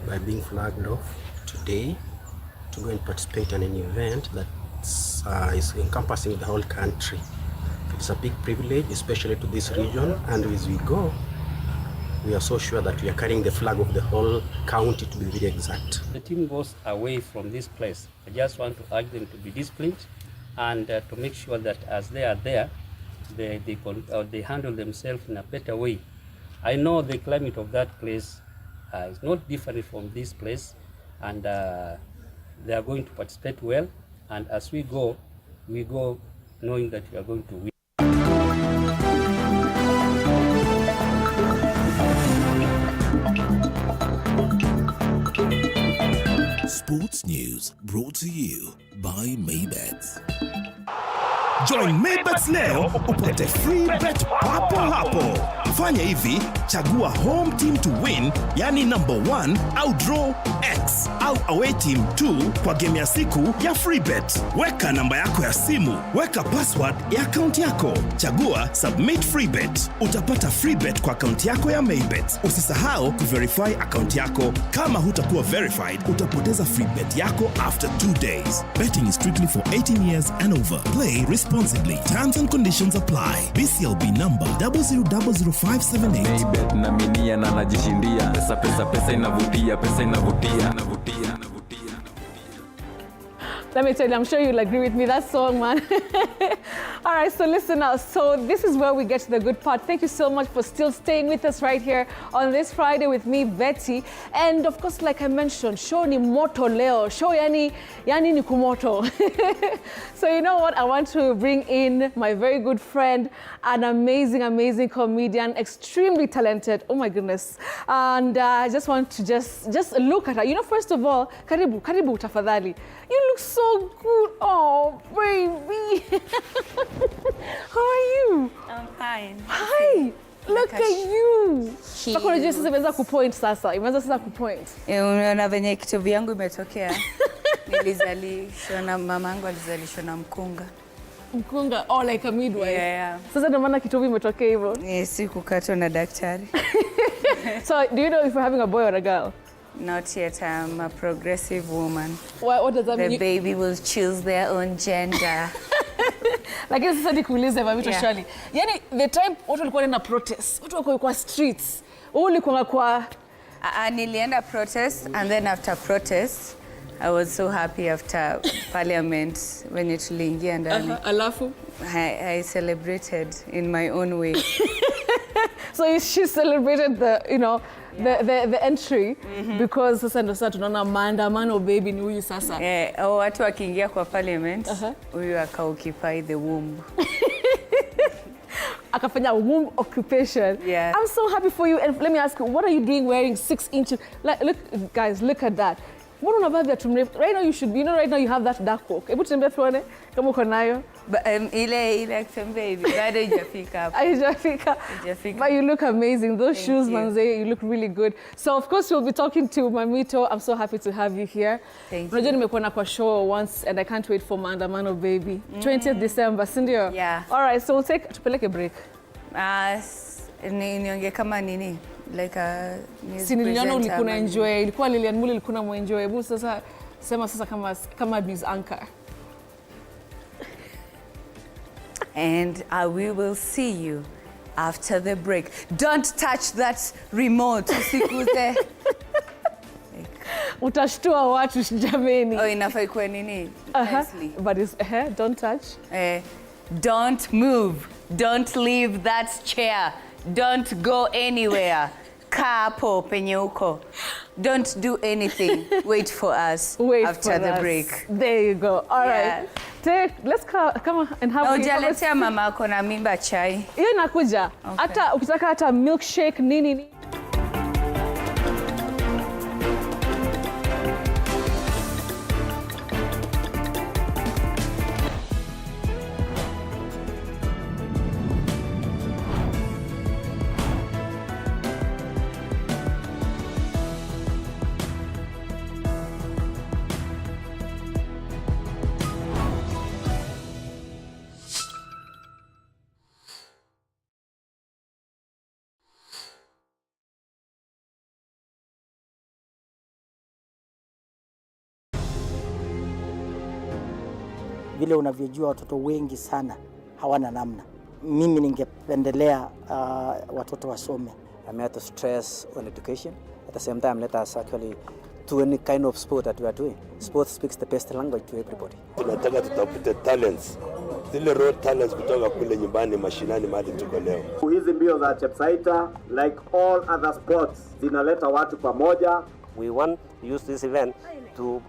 by being flagged off today to go and participate in an event that is encompassing the whole country. It's a big privilege, especially to this region, and as we go, we are so sure that we are carrying the flag of the whole county, to be very exact. The team goes away from this place. I just want to urge them to be disciplined and to make sure that as they are there, they handle themselves in a better way. I know the climate of that place is not different from this place, and they are going to participate well. And as we go knowing that we are going to win. Sports news brought to you by Maybet. Join Maybet leo upate free bet papo hapo. Fanya hivi, chagua home team to win, yani number 1, au draw X, au away team 2 kwa game ya siku ya free bet. Weka namba yako ya simu, weka password ya account yako, chagua submit free bet. Utapata free bet kwa account yako ya Maybet. Usisahau kuverify account yako. Kama hutakuwa verified, utapoteza free bet yako after 2 days. Betting is strictly for 18 years and over. Play responsibly. Terms and conditions apply. BCLB number 000578. Maybet na minia na najishindia. Pesa inavutia, pesa inavutia. Let me tell you, I'm sure you'll agree with me, that song, man. All right, so listen now. So this is where we get to the good part. Thank you so much for still staying with us right here on this Friday with me, Betty. And of course, like I mentioned, show ni moto leo. Show yani ni kumoto. So you know what? I want to bring in my very good friend, an amazing comedian, extremely talented. Oh my goodness. And I just want to just look at her. You know, first of all, karibu tafadhali. You look so good. Oh, baby. How are you? I'm fine. Hi. Look at you. Sasa unajua sasa imeanza kupoint sasa. Imeanza sasa kupoint. Unaona venye kitovu yangu imetokea. Nilizalishwa na mamangu, alizalishwa na mkunga. Mkunga, oh, like a midwife. Yeah. Sasa ndio maana kitovu imetokea hivyo. Si kukatwa na daktari. So, do you know if you're having a boy or a girl? Not yet. I'm a progressive woman. What does that mean? The baby will choose their own gender. Lakini sasa nikuulize Mamito Shirley. Yaani the time watu walikuwa wanaenda protest, watu walikuwa kwa streets. Wewe ulikuwa kwa nilienda protest, and then after protest I was so happy after parliament when tuliingia ndani. Alafu I celebrated in my own way. So she celebrated the, you know, the entry because sasa ndo sasa tunaona maandamano baby ni huyu sasa. Watu wakiingia kwa parliament, huyu akaoccupy the womb. Akafanya womb occupation. Yeah. I'm so happy for you, and let me ask you, what are you doing wearing 6 inches? Like, look guys, look at that. Mbona unavaa viatu mrefu? Right now you should be, you know, right now you have that dark walk. Hebu tembea tuone kama uko nayo. Ile kutembea hivi bado haijafika hapo. Haijafika. But you look amazing. Those shoes, manze, you look really good. So of course we'll be talking to Mamito. I'm so happy to have you here. Thank you. Unajua nimekuona kwa show once and I can't wait for maandamano baby. 20th December, si ndio? Yeah. All right, so tupeleke break. Niongee kama nini? Like a news Si niliona presenter. ulikuwa enjoy. Ilikuwa Lilian Muli ulikuwa na enjoy. Hebu sasa sema sasa kama news anchor. And we will see you after the break. Don't touch that remote. Usikuze. Utashtua watu jameni. Inafaa ikuwe nini? But it's don't touch. Don't move. Don't leave that chair. Don't go anywhere. Kaa hapo penye uko. Don't do anything. Wait for us after the break. There you go. All right. Let's come and have a Hujaletea mama ako na mimba chai. Hiyo inakuja. Hata ukitaka hata milkshake nini. Vile unavyojua watoto wengi sana hawana namna. Mimi ningependelea watoto wasome. I'm here to stress on education. At the same time, let us actually do any kind of sport that we are doing. Sport speaks the best language to everybody. Tunataka tutafute talents. Zile raw talents kutoka kule nyumbani mashinani mahali tuko leo. Hizi mbio za Chepsaita, like all other sports, zinaleta watu pamoja. We want to use this event to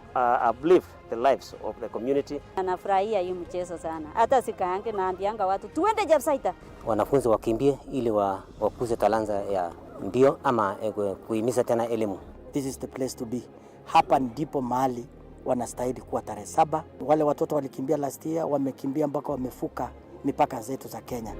uplift the lives of the community. Anafurahia hii mchezo sana. Hata sikaange naambianga watu tuende Chepsaita. Wanafunzi wakimbie ili wakuze talanta ya mbio ama kuhimiza tena elimu. This is the place to be. Hapa ndipo mahali wanastahili kuwa tarehe 7. Wale watoto walikimbia last year, wamekimbia mpaka wamefuka mipaka zetu za Kenya.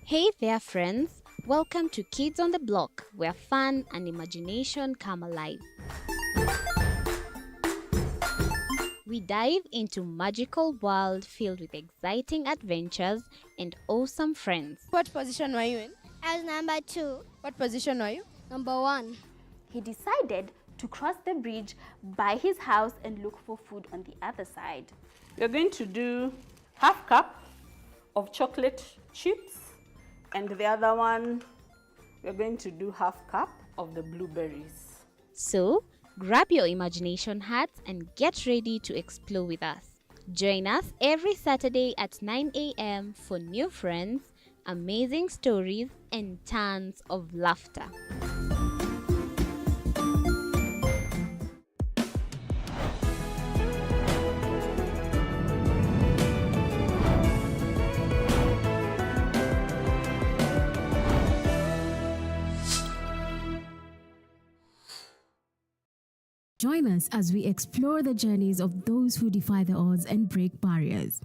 Hey there friends, welcome to Kids on the Block, where fun and imagination come alive. We dive into magical world filled with exciting adventures and awesome friends. What position were you in? I was number 2. What position were you? Number 1. He decided to cross the bridge by his house and look for food on the other side. We're going to do half cup of chocolate chips, and the other one, we're going to do half cup of the blueberries. So, grab your imagination hats and get ready to explore with us. Join us every Saturday at 9 a.m. for new friends, amazing stories, and tons of laughter. Join us as we explore the journeys of those who defy the odds and break barriers.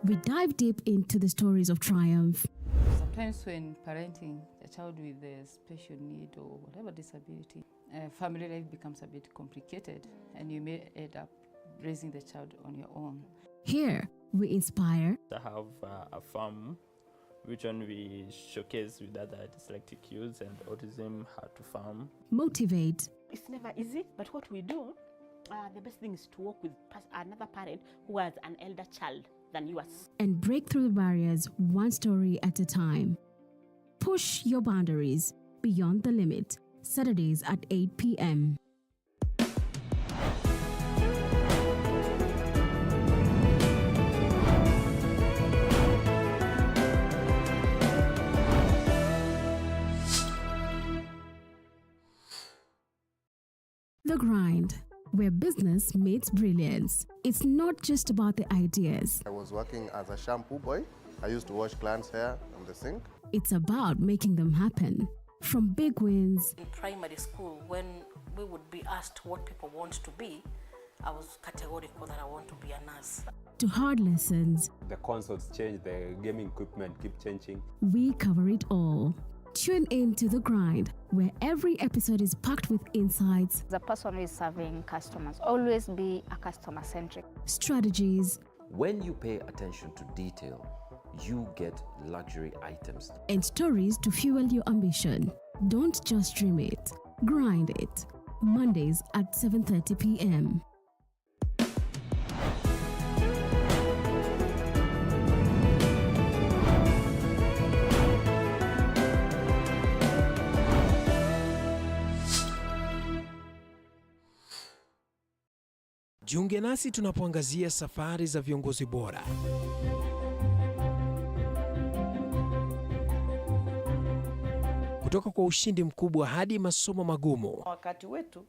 We dive deep into the stories of triumph. Sometimes when parenting a child with a special need or whatever disability, family life becomes a bit complicated and you may end up raising the child on your own. Here, we inspire. I have a farm which one we showcase with other dyslexic youths and autism, how to farm. Motivate. It's never easy, but what we do, the best thing is to work with another parent who has an elder child than yours. And break through the barriers one story at a time. Push your boundaries beyond the limit. Saturdays at 8 p.m. The Grind, where business meets brilliance. It's not just about the ideas. I was working as a shampoo boy. I used to wash clients' hair on the sink. It's about making them happen. From big wins. In primary school, when we would be asked what people want to be, I was categorical that I want to be a nurse. To hard lessons. The consoles change, the gaming equipment keep changing. We cover it all. Tune in to The Grind, where every episode is packed with insights. The person who is serving customers, always be a customer-centric. Strategies. When you pay attention to detail, you get luxury items. And stories to fuel your ambition. Don't just dream it, grind it. Mondays at 7:30 p.m. Jiunge nasi tunapoangazia safari za viongozi bora. Kutoka kwa ushindi mkubwa hadi masomo magumu. Wakati wetu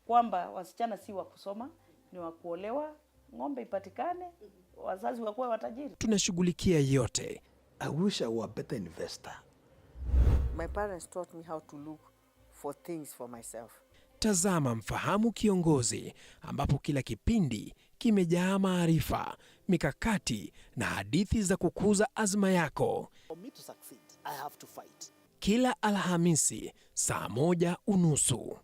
kwamba wasichana si wa kusoma, ni wa kuolewa, ng'ombe ipatikane, wazazi wakuwa watajiri. Tunashughulikia yote. I wish I were a better investor. My parents taught me how to look for things for myself. Tazama Mfahamu Kiongozi, ambapo kila kipindi kimejaa maarifa, mikakati na hadithi za kukuza azma yako. For me to succeed, I have to fight. Kila Alhamisi saa 1:30.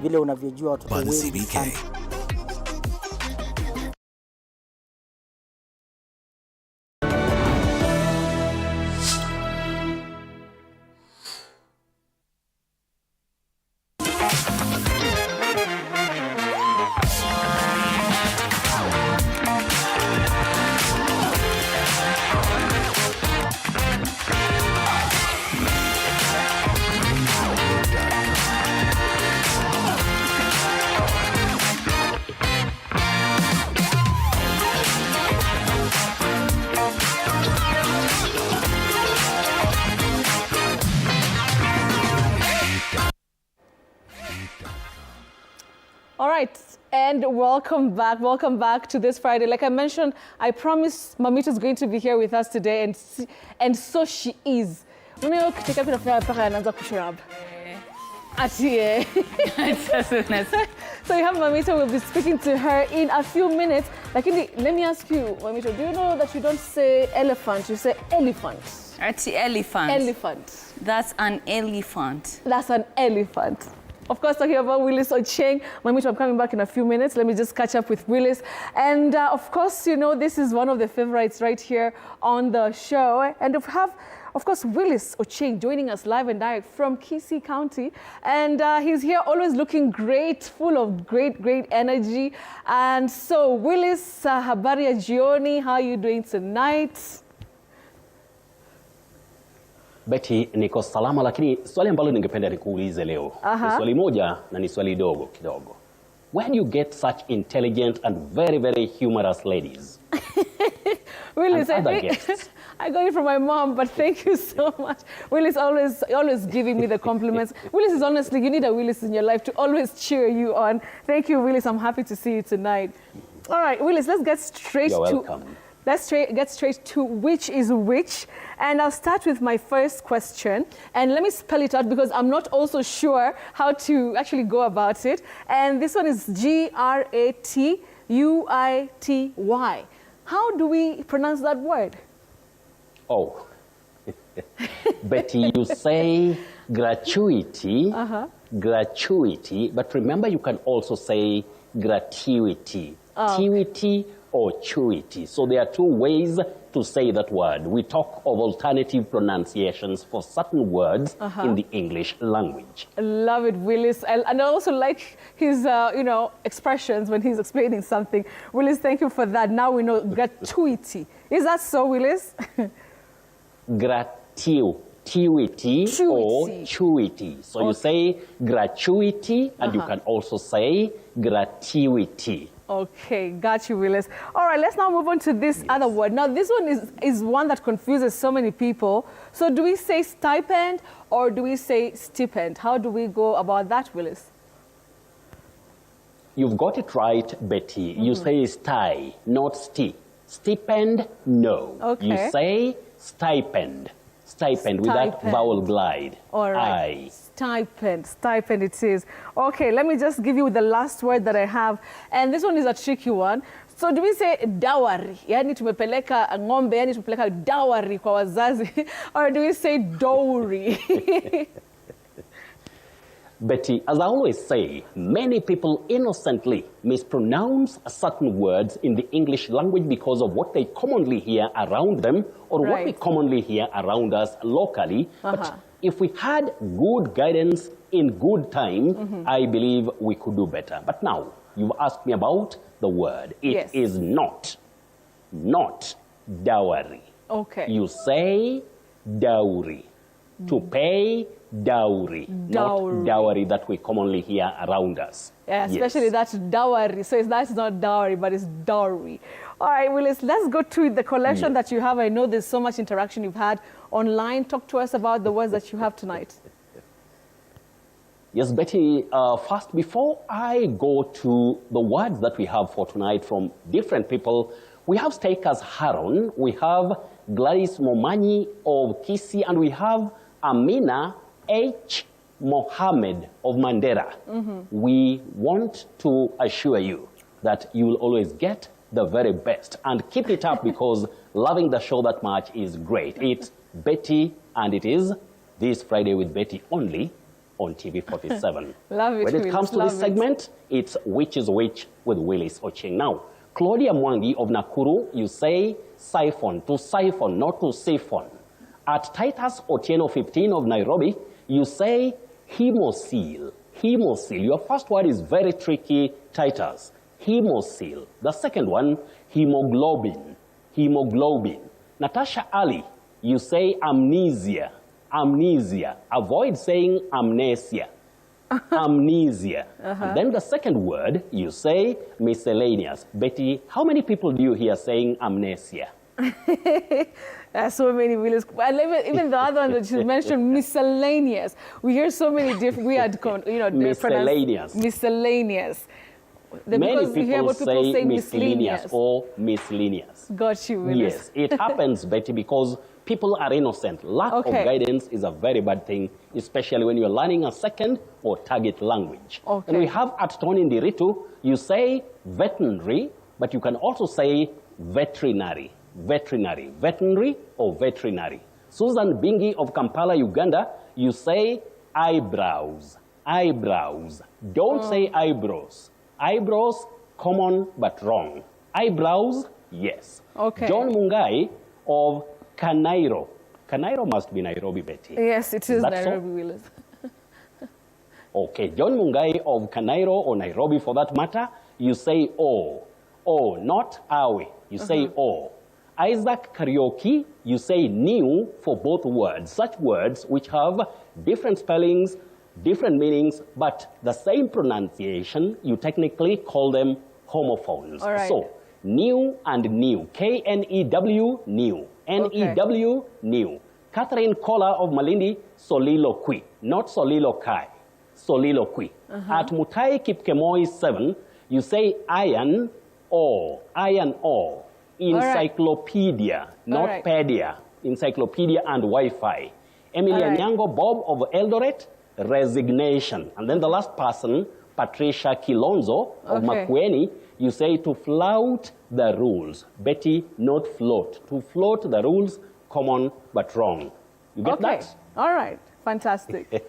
Vile unavyojua watoto wengi sana. All right, and welcome back to this Friday. Like I mentioned, I promised Mamita is going to be here with us today, and so she is. So you have Mamita, we'll be speaking to her in a few minutes. Like, let me ask you, Mamita, do you know that you don't say elephant, you say elephant? That's elephant. Elephant. That's an elephant. That's an elephant. Of course, talking about Willis Ocheng. Mamita, I'm coming back in a few minutes. Let me just catch up with Willis. And of course, you know, this is one of the favorites right here on the show. And we have, of course, Willis Ocheng joining us live and direct from Kisii County. And he's here always looking great, full of great energy. And so, Willis, habari ya jioni, how are you doing tonight? Betty, niko salama, lakini swali ambalo ningependa nikuulize leo ni swali moja na ni swali dogo kidogo. Where do you get such intelligent and very humorous ladies? Willis, I got it from my mom, but thank you so much. Willis always giving me the compliments. Willis is honestly, you need a Willis in your life to always cheer you on. Thank you, Willis. I'm happy to see you tonight. All right, Willis, let's get straight You're welcome. Let's get straight to which is which. And I'll start with my first question. And let me spell it out because I'm not also sure how to actually go about it. And this one is Gratuity. How do we pronounce that word? Oh, Betty, you say gratuity, gratuity, but remember you can also say gratuity, tiwity or chuity. So there are two ways to say that word. We talk of alternative pronunciations for certain words in the English language. I love it, Willis. And I also like his, expressions when he's explaining something. Willis, thank you for that. Now we know gratuity. Is that so, Willis? Gratuity or chuity. So you say gratuity and you can also say gratuity. Okay, got you, Willis. All right, let's now move on to this other word. Now, this one is one that confuses so many people. So do we say stipend or do we say stipend? How do we go about that, Willis? You've got it right, Betty. You say sty, not sti. Stipend, no. Okay. You say stipend. Stipend with that vowel glide. All right. Stipend it is. Okay, let me just give you the last word that I have. And this one is a tricky one. So do we say dowry? Yani tumepeleka ng'ombe, yani tumepeleka dowry kwa wazazi. Or do we say dowry? Betty, as I always say, many people innocently mispronounce certain words in the English language because of what they commonly hear around them or what we commonly hear around us locally. But if we had good guidance in good time, I believe we could do better. But now, you've asked me about the word. It is not dowry. Okay. You say dowry. To pay dowry, not dowry that we commonly hear around us. Yeah, especially that's dowry. So that's not dowry, but it's dowry. All right, Willis, let's go to the collection that you have. I know there's so much interaction you've had online. Talk to us about the words that you have tonight. Yes, Betty, first, before I go to the words that we have for tonight from different people, we have Stakers Haron, we have Gladys Momanyi of Kisii, and we have Amina H. Mohammed of Mandera. We want to assure you that you will always get the very best. And keep it up because loving the show that much is great. It's Betty, and it is This Friday with Betty only on TV47. Love it, When it comes to this segment, it's Which is Which with Willis Ocheng. Now, Claudia Mwangi of Nakuru, you say siphon, to siphon, not to siphon. At Titus Otieno 15 of Nairobi, you say hemosil. Hemosil. Your first word is very tricky, Titus. Hemosil. The second one, hemoglobin. Hemoglobin. Natasha Ali, you say amnesia. Amnesia. Avoid saying amnesia. Amnesia. And then the second word, you say miscellaneous. Betty, how many people do you hear saying amnesia? There's so many Willis. And even the other one that you mentioned, miscellaneous. We hear so many different, miscellaneous. Miscellaneous. Many people say miscellaneous or miscellaneous. Got you, Willis. Yes, it happens, Betty, because people are innocent. Lack of guidance is a very bad thing, especially when you're learning a second or target language. And we have at Tony Ndiritu, you say veterinary, but you can also say veterinary. Veterinary. Veterinary or veterinary. Susan Bingi of Kampala, Uganda, you say eyebrows. Eyebrows. Don't say eyebrows. Eyebrows, common but wrong. Eyebrows, yes. John Mungai of Kanairo. Kanairo must be Nairobi, Betty. Yes, it is Nairobi, so? Willis. Okay, John Mungai of Kanairo or Nairobi for that matter, you say O. O, not awe. You say O. Isaac Karaoke, you say new for both words. Such words which have different spellings, different meanings, but the same pronunciation, you technically call them homophones. So, new and new. K-N-E-W, new. N-E-W, new. Catherine Kola of Malindi, soliloquy, not soliloquy. Soliloquy. At Mutai Kipkemoi 7, you say iron or, iron or. Encyclopedia, not pedia. Encyclopedia and Wi-Fi. Emilia Nyango Bob of Eldoret, resignation. And then the last person, Patricia Kilonzo of Makueni, you say to flout the rules. Betty, not float. To float the rules, common but wrong. You get that? All right. Fantastic.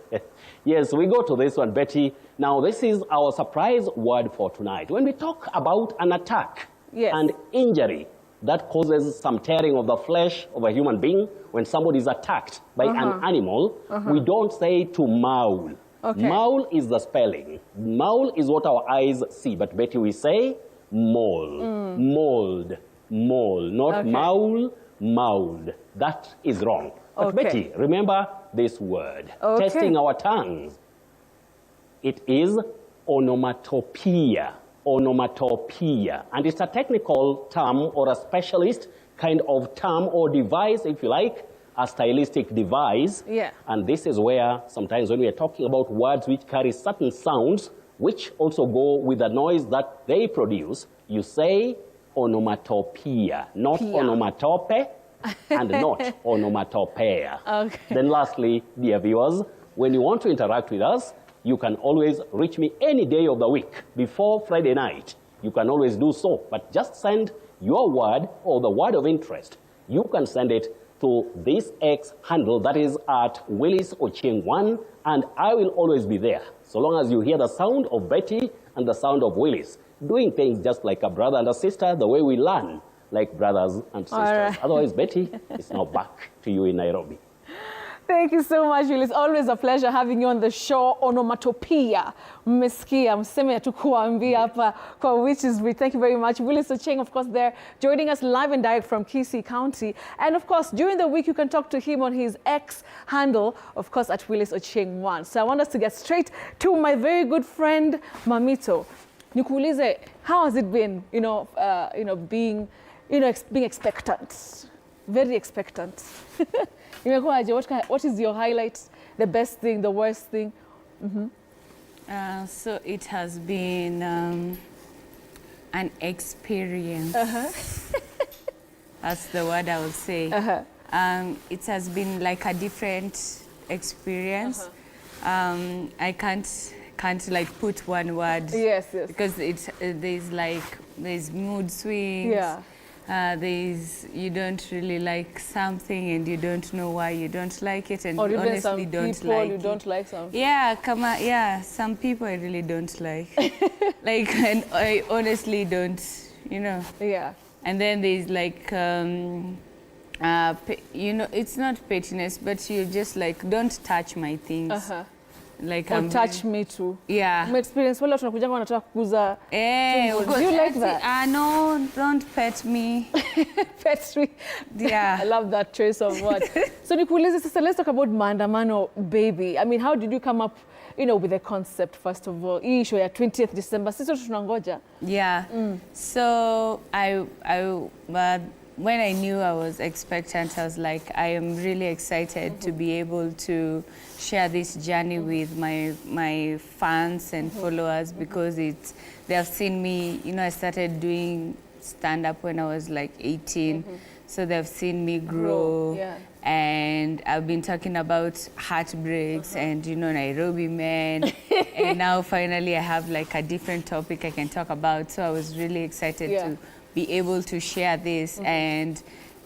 Yes, we go to this one, Betty. Now, this is our surprise word for tonight. When we talk about an attack and injury that causes some tearing of the flesh of a human being, when somebody is attacked by an animal, we don't say to maul. Maul is the spelling. Maul is what our eyes see, but Betty, we say mole, mold, mole, not maul, mauled. That is wrong. But Betty, remember this word. Testing our tongues. It is onomatopoeia. Onomatopoeia. And it's a technical term or a specialist kind of term or device, if you like, a stylistic device. And this is where sometimes when we are talking about words which carry certain sounds, which also go with the noise that they produce, you say onomatopoeia, not onomatope, and not onomatopoeia. Then lastly, dear viewers, when you want to interact with us, you can always reach me any day of the week before Friday night. You can always do so, but just send your word or the word of interest. You can send it to this X handle, that is at Willis Ocheng 1, and I will always be there, so long as you hear the sound of Betty and the sound of Willis, doing things just like a brother and a sister, the way we learn like brothers and sisters. Otherwise, Betty, it's now back to you in Nairobi. Thank you so much, Will. It's always a pleasure having you on the show. Onomatopoeia. Mmesikia, mseme tu kuambia hapa kwa which is we. Thank you very much. Willis Ocheng, of course, there joining us live and direct from Kisii County. And of course, during the week, you can talk to him on his X handle, of course, at Willis Ocheng 1. So I want us to get straight to my very good friend, Mamito. Nikuulize, how has it been, being expectant? Very expectant. What is your highlight, the best thing, the worst thing? So it has been an experience. That's the word I would say. It has been like a different experience. I can't like put one word. Yes. Because there's mood swings. Yeah. You don't really like something and you don't know why you don't like it, and or you even honestly some don't people like you it. don't like something. Yeah, some people I really don't like. And I honestly don't, Yeah. And then there's like, it's not pettiness, but you just like, don't touch my things. Like or touch me too. Yeah. My experience, wala tunakujanga wanataka kukuza. Do you like that? No, don't pet me. Pet me. Yeah. I love that choice of word. So nikuulize sasa, let's talk about Maandamano Baby. I mean, how did you come up, with the concept first of all? Hii show ya 20th December. Sisi tunangoja. Yeah. So when I knew I was expectant, I was like, I am really excited to be able to share this journey with my fans and followers, because they have seen me, I started doing stand-up when I was like 18. So they've seen me grow. Yeah. And I've been talking about heartbreaks and, Nairobi men. And now finally I have like a different topic I can talk about. So I was really excited to be able to share this. And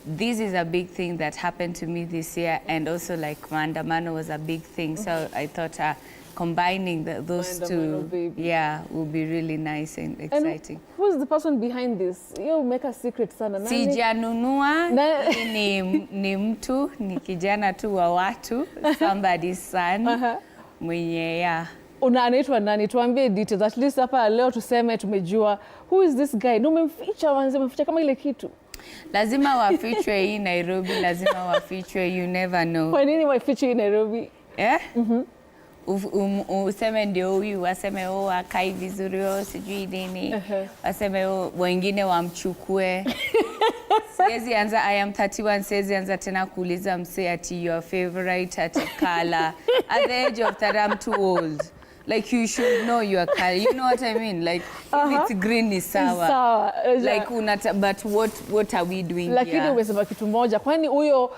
this is a big thing that happened to me this year, and also like Maandamano was a big thing. So I thought combining those two, will be really nice and exciting. And who's the person behind this? You make a secret sana. Sijanunua, ni mtu, ni kijana tu wa watu, somebody's son, mwenye anaitwa nani? Tuambie details. At least hapa leo tuseme tumejua. Who is this guy? Umemficha umeficha kama ile kitu. Lazima wafichwe hii Nairobi, lazima wafichwe, you never know. Kwa nini wafichwe hii Nairobi? Useme ndio huyu, waseme akai vizuri, sijui nini. Waseme wengine wamchukue. Siwezi anza, I am 31, siwezi anza tena kuuliza mse ati your favorite ati color. At the age of 30, I'm too old. Like, you should know your color. You know what I mean? Like, if it's green, it's sour. Like, but what are we doing here? Lakini umesema kitu moja. Kwani huyo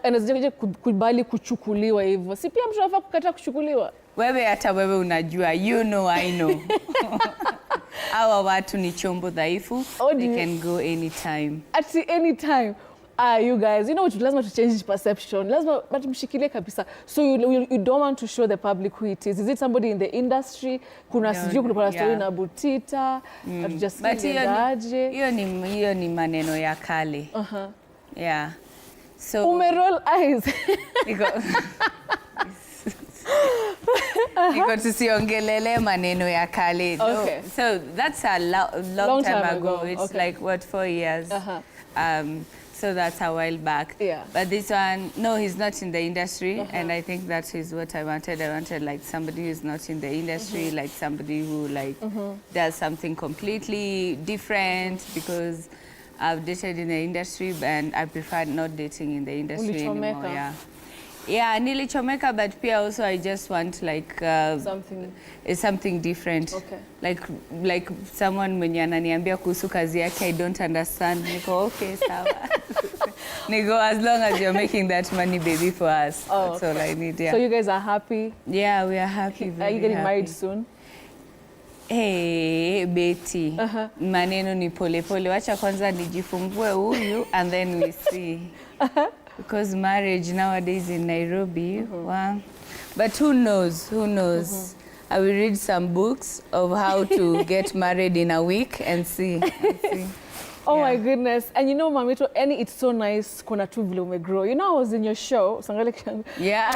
anazije kubali kuchukuliwa hivyo? Si pia mtu anafaa kukataa kuchukuliwa? Wewe hata wewe unajua. You know, I know. Hawa watu ni chombo dhaifu. They can go anytime. At any time. You guys, lazima to change perception. Lazima mshikilie kabisa. So you don't want to show the public who it is. Is it somebody in the industry? Kuna sijui kuna story na Butita. Just hiyo ni maneno ya kale. Yeah. So roll eyes. Niko tusiongelele maneno ya kale. Okay. So that's a long time ago. It's like, what, 4 years? So that's a while back. Yeah. But this one, no, he's not in the industry. And I think that is what I wanted. I wanted like somebody who's not in the industry, like somebody who like does something completely different, because I've dated in the industry and I prefer not dating in the industry anymore. Yeah, nilichomeka, but pia also I just want like something different. Okay. Like someone mwenye ananiambia kuhusu kazi yake I don't understand. Niko okay, sawa. Niko, as long as you're making that money, baby, for us. That's all I need. Yeah. So you guys are happy? Yeah, we are happy. Are you getting married soon? Hey, Betty. Maneno ni pole pole. Wacha kwanza nijifungue huyu and then we see. Because marriage nowadays in Nairobi, wow. But who knows? Who knows? I will read some books of how to get married in a week and see. Oh my goodness. And you know, Mamito, it's so nice kuna tu vile umegrow. You know, I was in your show. Yeah.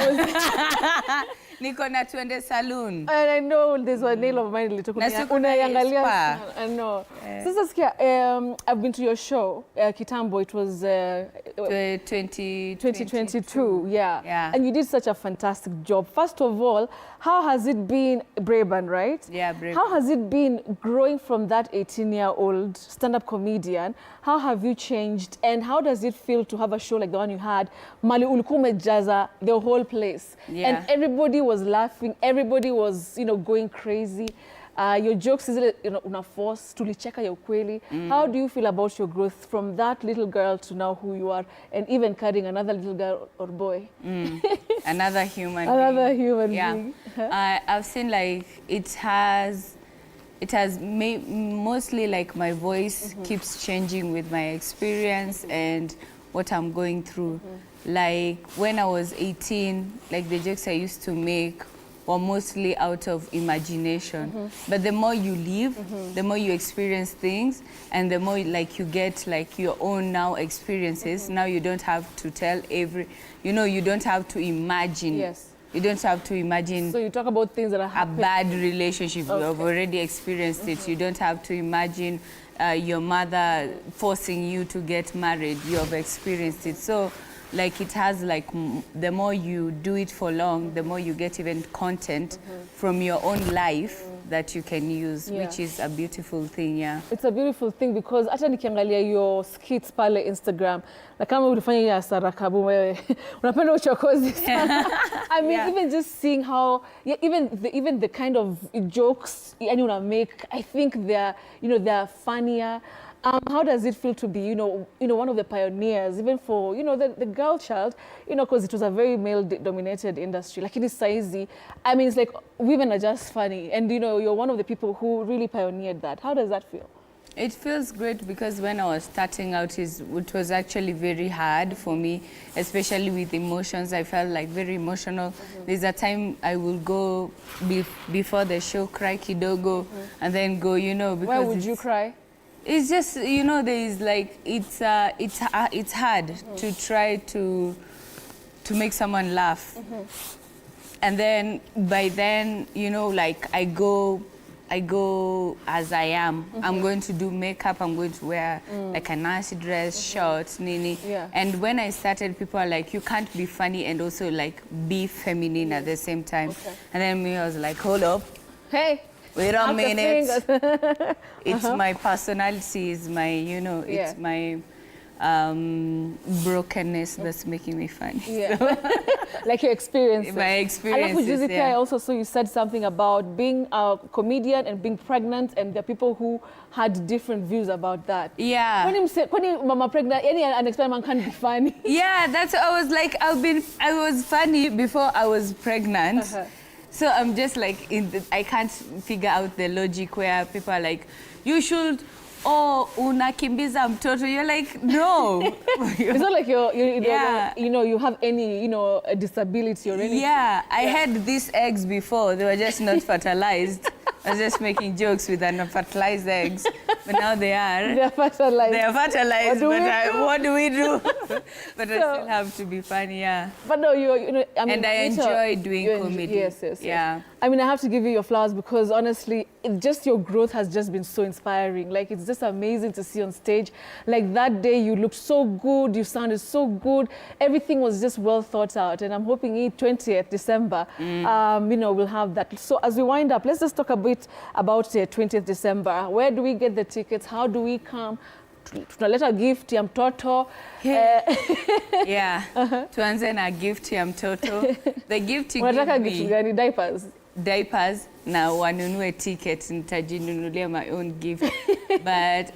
Niko na tuende saloon. And I know there's a nail of mine little. Unaiangalia. I know. Sasa sikia, I've been to your show, Kitambo. It was 2022. Yeah. And you did such a fantastic job. First of all, how has it been, Braeburn, right? Yeah, Braeburn. How has it been growing from that 18-year-old stand-up comedian? How have you changed? And how does it feel to have a show like the one you had, Mali Ulkume Jaza, the whole place? Yeah. And everybody was laughing. Everybody was, going crazy. Your jokes is, una force, tulicheka ya ukweli. How do you feel about your growth from that little girl to now who you are, and even carrying another little girl or boy? Another human being. I've seen like it has mostly like my voice keeps changing with my experience and what I'm going through. Like when I was 18, like the jokes I used to make were mostly out of imagination. But the more you live, the more you experience things, and the more like you get like your own now experiences. Now you don't have to tell you don't have to imagine. Yes. You don't have to imagine. So you talk about things that are happening. A bad relationship. You have already experienced it. You don't have to imagine your mother forcing you to get married. You have experienced it. So like it has like, the more you do it for long, the more you get even content from your own life that you can use, which is a beautiful thing, yeah. It's a beautiful thing because hata nikiangalia your skits pale Instagram, na kama ulifanya ya sarakabu wewe, unapenda uchokozi sana. I mean, even just seeing how, even the kind of jokes yani una make, I think they're funnier. How does it feel to be, one of the pioneers, even for, the girl child, because it was a very male-dominated industry. Like in saizi, I mean, it's like women are just funny, and you're one of the people who really pioneered that. How does that feel? It feels great because when I was starting out, it was actually very hard for me, especially with emotions. I felt like very emotional. There's a time I will go before the show, cry kidogo, and then go, because why would you cry? It's just, there is like, it's hard to try to make someone laugh. And then, by then, like I go as I am. I'm going to do makeup, I'm going to wear like a nice dress, shorts, nini. And when I started, people are like, you can't be funny and also like be feminine at the same time. And then me, I was like, hold up. Hey. Wait a minute. It's my personality, it's my, it's my brokenness that's making me funny. Yeah. Like your experience. My experiences, I also saw you said something about being a comedian and being pregnant, and there are people who had different views about that. Yeah. When you mama pregnant, any unexpected man can't be funny. Yeah, that's what I was like, I was funny before I was pregnant. So I'm just like, I can't figure out the logic where people are like, you should, unakimbiza mtoto. You're like, no. It's not like you have any, a disability or anything. Yeah, I had these eggs before. They were just not fertilized. I was just making jokes with unfertilized eggs. But now they are. They're fertilized. They're fertilized, what do we do? But I still have to be funny, yeah. But no, I mean, and I enjoy doing comedy. Yes. Yeah. I mean, I have to give you your flowers because honestly, just your growth has just been so inspiring. Like, it's just amazing to see on stage. Like that day, you looked so good, you sounded so good. Everything was just well thought out. And I'm hoping 20th December, we'll have that. So as we wind up, let's just talk a bit about 20th December. Where do we get the tickets? How do we come? Tunaleta gift ya mtoto. Yeah. Tuanze na gift ya mtoto. The gift you give me. Gift gani? Diapers na wanunue tickets, nitajinunulia my own gift. But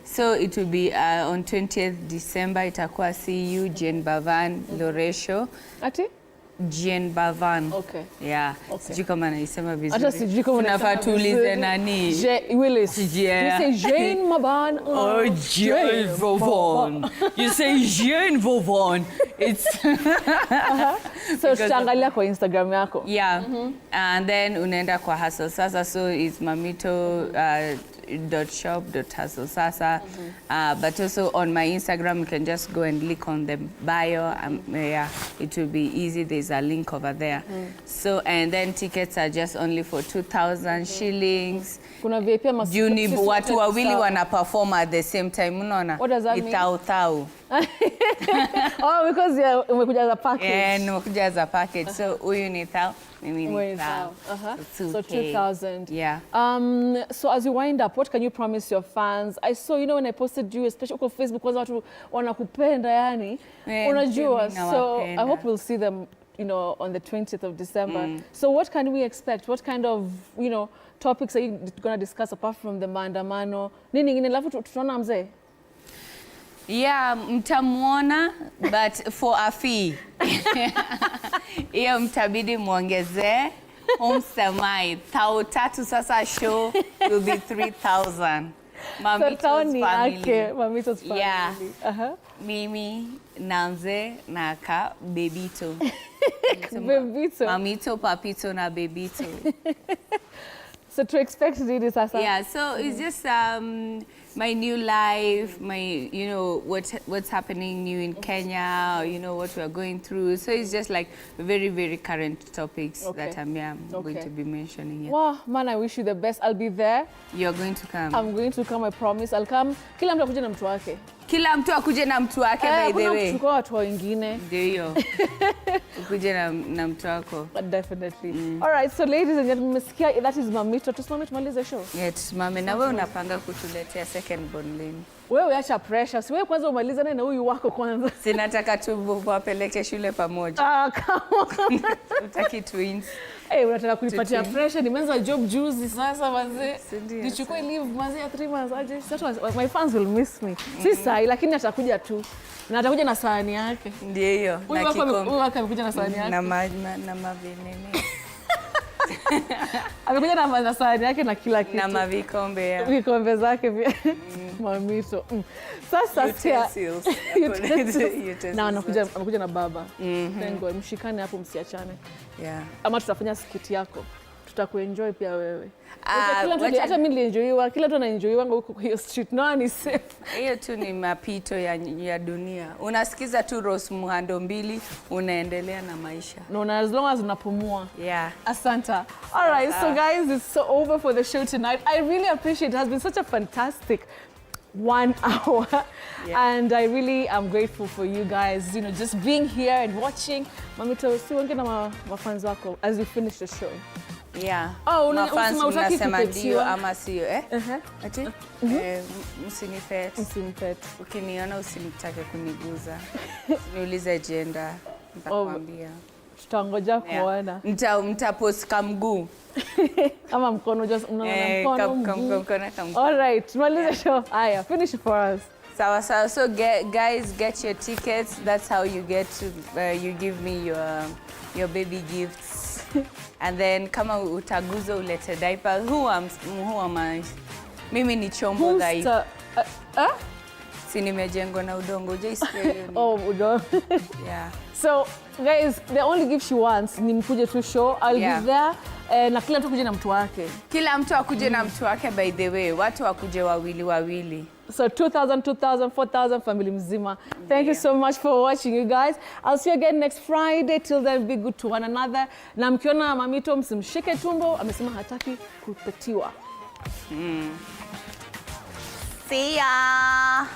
so it will be on 20th December, itakuwa CU Jane Bavan Loresho. Ati? Jane Bavan. Okay. Yeah. Okay. Sijui kama naisema vizuri. Hata sijui kama tunafaa tuulize nani. Willis. Yeah. You say Jane Bavan. Oh, Jane Bavan. You say Jane Bavan. It's So tutaangalia kwa Instagram yako. Yeah. And then unaenda kwa Hustle Sasa, so it's Mamito www.shop.hustlesasa. But also on my Instagram, you can just go and click on the bio. Yeah, it will be easy. There's a link over there. So, and then tickets are just only for 2,000 shillings. Kuna VIP ama Juni watu wawili wana perform at the same time. Unaona? What does that mean? Itau. Oh, because umekuja as a package. Yeah, nimekuja as a package. So huyu ni thou, mimi ni thou. So 2,000. Yeah. So as you wind up, what can you promise your fans? I saw, you know, when I posted you, especially on Facebook, kwanza watu wanakupenda yani. Unajua. So I hope we'll see them, you know, on the 20th of December. So what can we expect? What kind of, you know, topics are you going to discuss apart from the maandamano? Nini ngine alafu tutaona mzee? Yeah, mtamuona, but for a fee. Iyo mtabidi muongeze. Umsemai. 3,000 sasa show will be 3,000. Mamito's family. Mamito's family. Yeah. Mimi, Nanze, Naka, Bebito. Bebito. Mamito, Papito, na Bebito. So to expect this Sasa? Yeah, so it's just my new life, my, you know, what's happening new in Kenya, you know, what we're going through. So it's just like very, very current topics that I'm going to be mentioning. Yeah. Wow, man, I wish you the best. I'll be there. You're going to come. I'm going to come, I promise. I'll come. Kila mtu akuje na mtu wake. Kila mtu akuje na mtu wake, by the way. Kuna watu wengine. Ndio hiyo. Ukuje na mtu wako. Definitely. All right, so ladies and gentlemen, mmesikia, that is Mamito. Tusimame tumalize show. Yeah, tusimame. Na wewe unapanga kutuletea second born lini? Wewe acha pressure. Si wewe kwanza umaliza na huyu wako kwanza. Sinataka tu wapeleke shule pamoja. Come on. Utaki twins. Unataka kunipatia pressure. Nimeanza job juzi sasa manze. Nichukue leave manze ya 3 months aje. My fans will miss me. Si sahi lakini atakuja tu. Na atakuja na sahani yake. Ndio hiyo. Na kikombe. Huyu wako amekuja na sahani yake. Na mavinene. Amekuja na sahani yake na kila kitu. Na mavikombe ya. Vikombe zake pia. Mamito. Sasa sia. Na anakuja na baba. Tengo mshikane hapo msiachane. Yeah. Ama tutafanya skit yako. Tutakuenjoy pia wewe. Hata mimi nilienjoyiwa, kila mtu anaenjoyiwa huko hiyo street. No ni safe. Hiyo tu ni mapito ya dunia. Unasikiza tu Rose Muhando 2, unaendelea na maisha. No, as long as unapumua. Yeah. Asanta. All right, so guys, it's so over for the show tonight. I really appreciate it. It has been such a fantastic 1 hour. And I really am grateful for you guys, you know, just being here and watching. Mamito, si wange na mafans wako as we finish the show. Yeah. Oh, mafans mnasema ndio ama sio ati msinipet. Ukiniona usinitake kuniguza. Niulize gender, nitakwambia. Tutangoja kuona. Mtapost kamguu. Ama mkono just mkono. All right, tumalize show. Aya, finish for us. Sawa. So guys, get your tickets. That's how you get to you give me your baby gifts. And then kama utaguza ulete diaper. Who am I? Mimi ni chombo dhaifu. Si nimejengwa na udongo. Udongo. Yeah. So guys, the only gift she wants ni mkuje tu show. I'll be there. Na kila mtu akuje na mtu wake. Kila mtu akuje na mtu wake, by the way. Watu wakuje wawili. So 2,000, 2,000, 4,000 family mzima. Thank you so much for watching, you guys. I'll see you again next Friday. Till then, be good to one another. Na mkiona Mamito msimshike tumbo, amesema hataki kupetiwa. See ya.